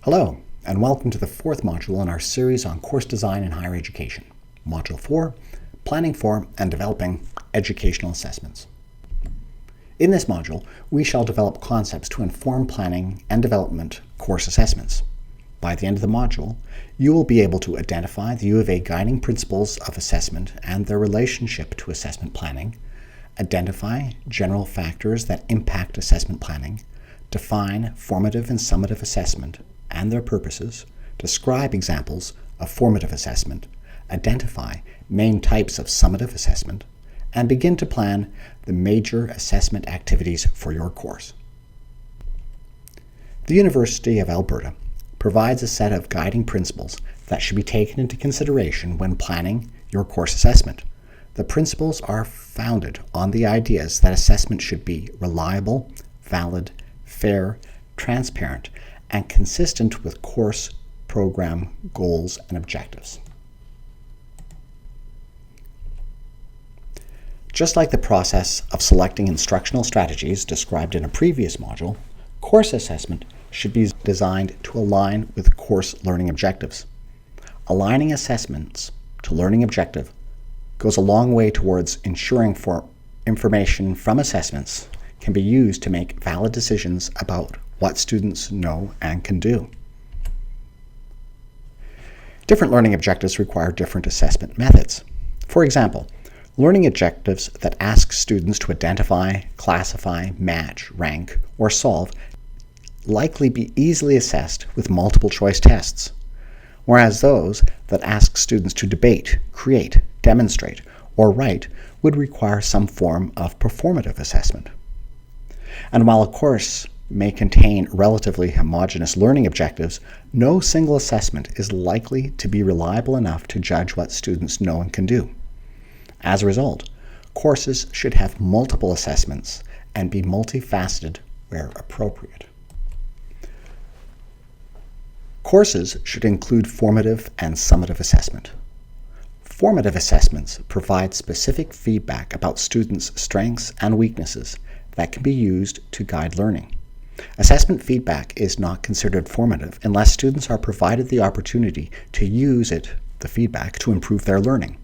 Hello, and welcome to the fourth module in our series on course design in higher education. Module 4, Planning for and Developing Educational Assessments. In this module, we shall develop concepts to inform planning and development course assessments. By the end of the module, you will be able to identify the U of A guiding principles of assessment and their relationship to assessment planning, identify general factors that impact assessment planning, define formative and summative assessment and their purposes, describe examples of formative assessment, identify main types of summative assessment, and begin to plan the major assessment activities for your course. The University of Alberta provides a set of guiding principles that should be taken into consideration when planning your course assessment. The principles are founded on the ideas that assessment should be reliable, valid, fair, transparent, and consistent with course program goals and objectives. Just like the process of selecting instructional strategies described in a previous module, course assessment should be designed to align with course learning objectives. Aligning assessments to learning objective goes a long way towards ensuring information from assessments can be used to make valid decisions about what students know and can do. Different learning objectives require different assessment methods. For example, learning objectives that ask students to identify, classify, match, rank, or solve likely be easily assessed with multiple choice tests, whereas those that ask students to debate, create, demonstrate, or write would require some form of performative assessment. And while a course may contain relatively homogeneous learning objectives, no single assessment is likely to be reliable enough to judge what students know and can do. As a result, courses should have multiple assessments and be multifaceted where appropriate. Courses should include formative and summative assessment. Formative assessments provide specific feedback about students' strengths and weaknesses that can be used to guide learning. Assessment feedback is not considered formative unless students are provided the opportunity to use the feedback, to improve their learning.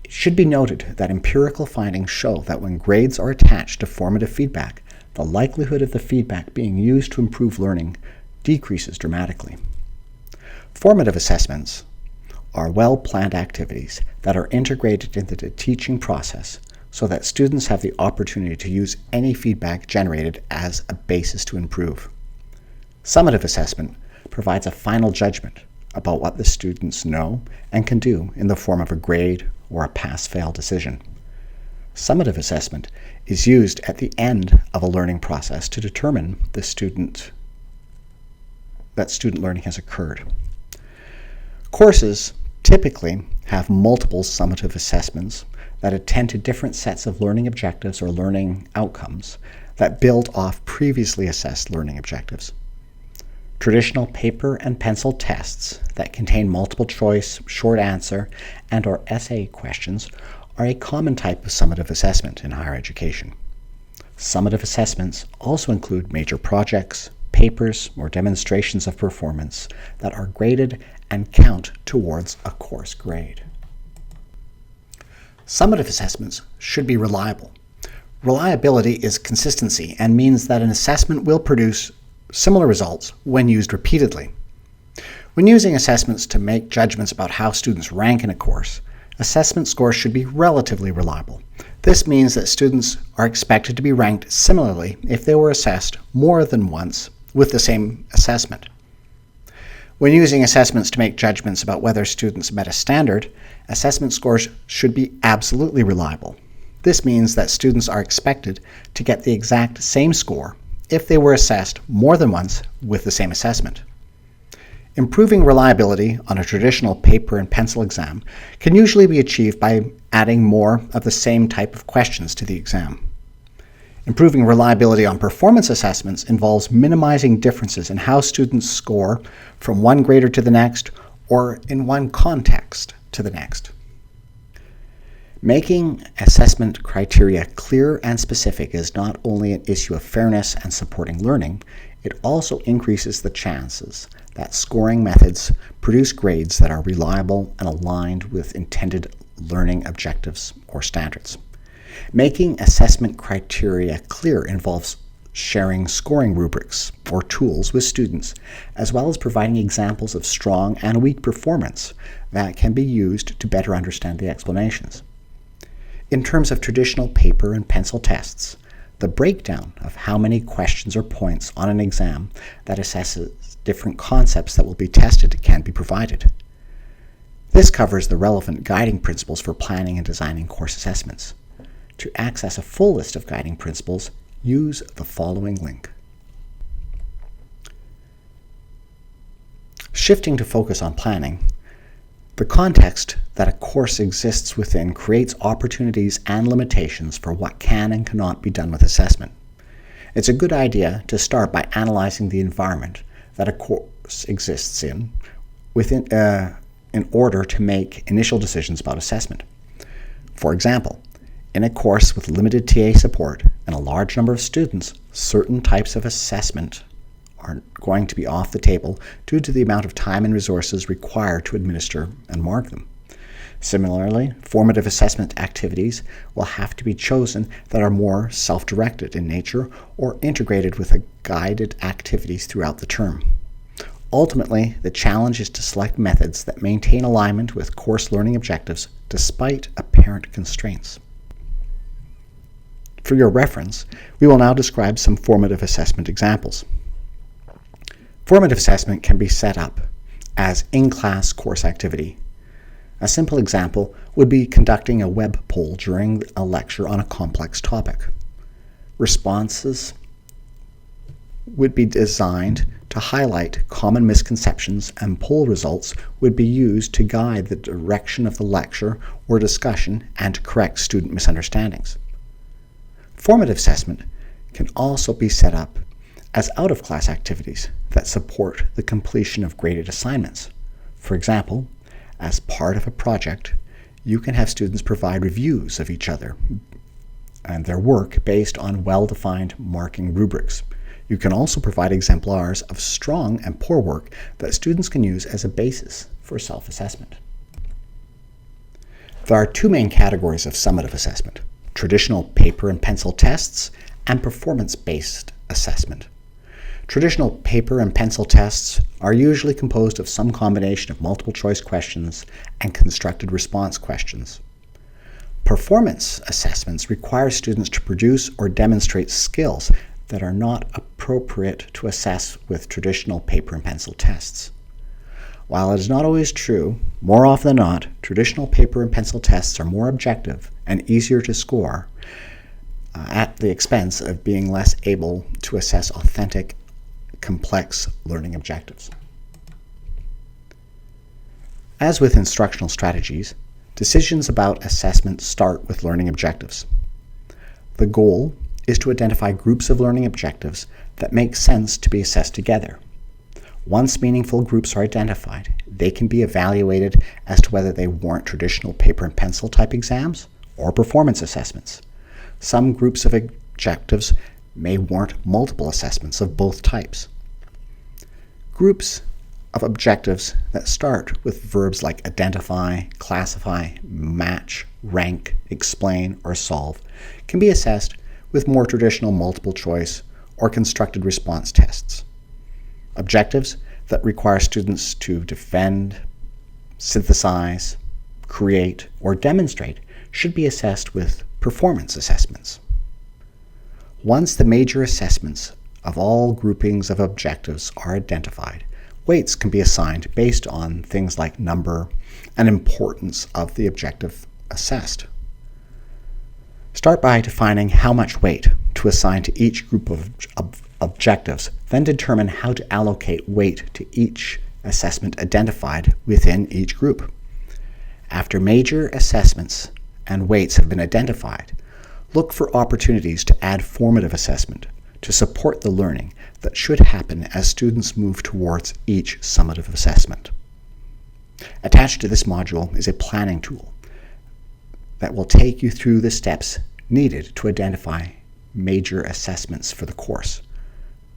It should be noted that empirical findings show that when grades are attached to formative feedback, the likelihood of the feedback being used to improve learning decreases dramatically. Formative assessments are well-planned activities that are integrated into the teaching process so that students have the opportunity to use any feedback generated as a basis to improve. Summative assessment provides a final judgment about what the students know and can do in the form of a grade or a pass-fail decision. Summative assessment is used at the end of a learning process to determine that student learning has occurred. Courses typically have multiple summative assessments that attend to different sets of learning objectives or learning outcomes that build off previously assessed learning objectives. Traditional paper and pencil tests that contain multiple choice, short answer, and/or essay questions are a common type of summative assessment in higher education. Summative assessments also include major projects, papers, or demonstrations of performance that are graded and count towards a course grade. Summative assessments should be reliable. Reliability is consistency and means that an assessment will produce similar results when used repeatedly. When using assessments to make judgments about how students rank in a course, assessment scores should be relatively reliable. This means that students are expected to be ranked similarly if they were assessed more than once with the same assessment. When using assessments to make judgments about whether students met a standard, assessment scores should be absolutely reliable. This means that students are expected to get the exact same score if they were assessed more than once with the same assessment. Improving reliability on a traditional paper and pencil exam can usually be achieved by adding more of the same type of questions to the exam. Improving reliability on performance assessments involves minimizing differences in how students score from one grader to the next or in one context to the next. Making assessment criteria clear and specific is not only an issue of fairness and supporting learning, it also increases the chances that scoring methods produce grades that are reliable and aligned with intended learning objectives or standards. Making assessment criteria clear involves sharing scoring rubrics or tools with students, as well as providing examples of strong and weak performance that can be used to better understand the explanations. In terms of traditional paper and pencil tests, the breakdown of how many questions or points on an exam that assesses different concepts that will be tested can be provided. This covers the relevant guiding principles for planning and designing course assessments. To access a full list of guiding principles, use the following link. Shifting to focus on planning, the context that a course exists within creates opportunities and limitations for what can and cannot be done with assessment. It's a good idea to start by analyzing the environment that a course exists in order to make initial decisions about assessment. For example, in a course with limited TA support and a large number of students, certain types of assessment are going to be off the table due to the amount of time and resources required to administer and mark them. Similarly, formative assessment activities will have to be chosen that are more self-directed in nature or integrated with guided activities throughout the term. Ultimately, the challenge is to select methods that maintain alignment with course learning objectives despite apparent constraints. For your reference, we will now describe some formative assessment examples. Formative assessment can be set up as in-class course activity. A simple example would be conducting a web poll during a lecture on a complex topic. Responses would be designed to highlight common misconceptions, and poll results would be used to guide the direction of the lecture or discussion and to correct student misunderstandings. Formative assessment can also be set up as out-of-class activities that support the completion of graded assignments. For example, as part of a project, you can have students provide reviews of each other and their work based on well-defined marking rubrics. You can also provide exemplars of strong and poor work that students can use as a basis for self-assessment. There are two main categories of summative assessment: traditional paper and pencil tests and performance-based assessment. Traditional paper and pencil tests are usually composed of some combination of multiple choice questions and constructed response questions. Performance assessments require students to produce or demonstrate skills that are not appropriate to assess with traditional paper and pencil tests. While it is not always true, more often than not, traditional paper and pencil tests are more objective and easier to score at the expense of being less able to assess authentic, complex learning objectives. As with instructional strategies, decisions about assessment start with learning objectives. The goal is to identify groups of learning objectives that make sense to be assessed together. Once meaningful groups are identified, they can be evaluated as to whether they warrant traditional paper and pencil type exams or performance assessments. Some groups of objectives may warrant multiple assessments of both types. Groups of objectives that start with verbs like identify, classify, match, rank, explain, or solve can be assessed with more traditional multiple choice or constructed response tests. Objectives that require students to defend, synthesize, create, or demonstrate should be assessed with performance assessments. Once the major assessments of all groupings of objectives are identified, weights can be assigned based on things like number and importance of the objective assessed. Start by defining how much weight to assign to each group of objectives, then determine how to allocate weight to each assessment identified within each group. After major assessments and weights have been identified, look for opportunities to add formative assessment to support the learning that should happen as students move towards each summative assessment. Attached to this module is a planning tool that will take you through the steps needed to identify major assessments for the course.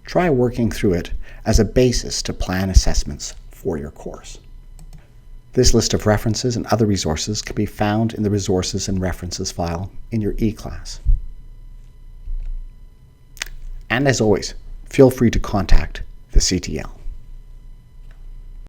Try working through it as a basis to plan assessments for your course. This list of references and other resources can be found in the Resources and References file in your e-class. And as always, feel free to contact the CTL.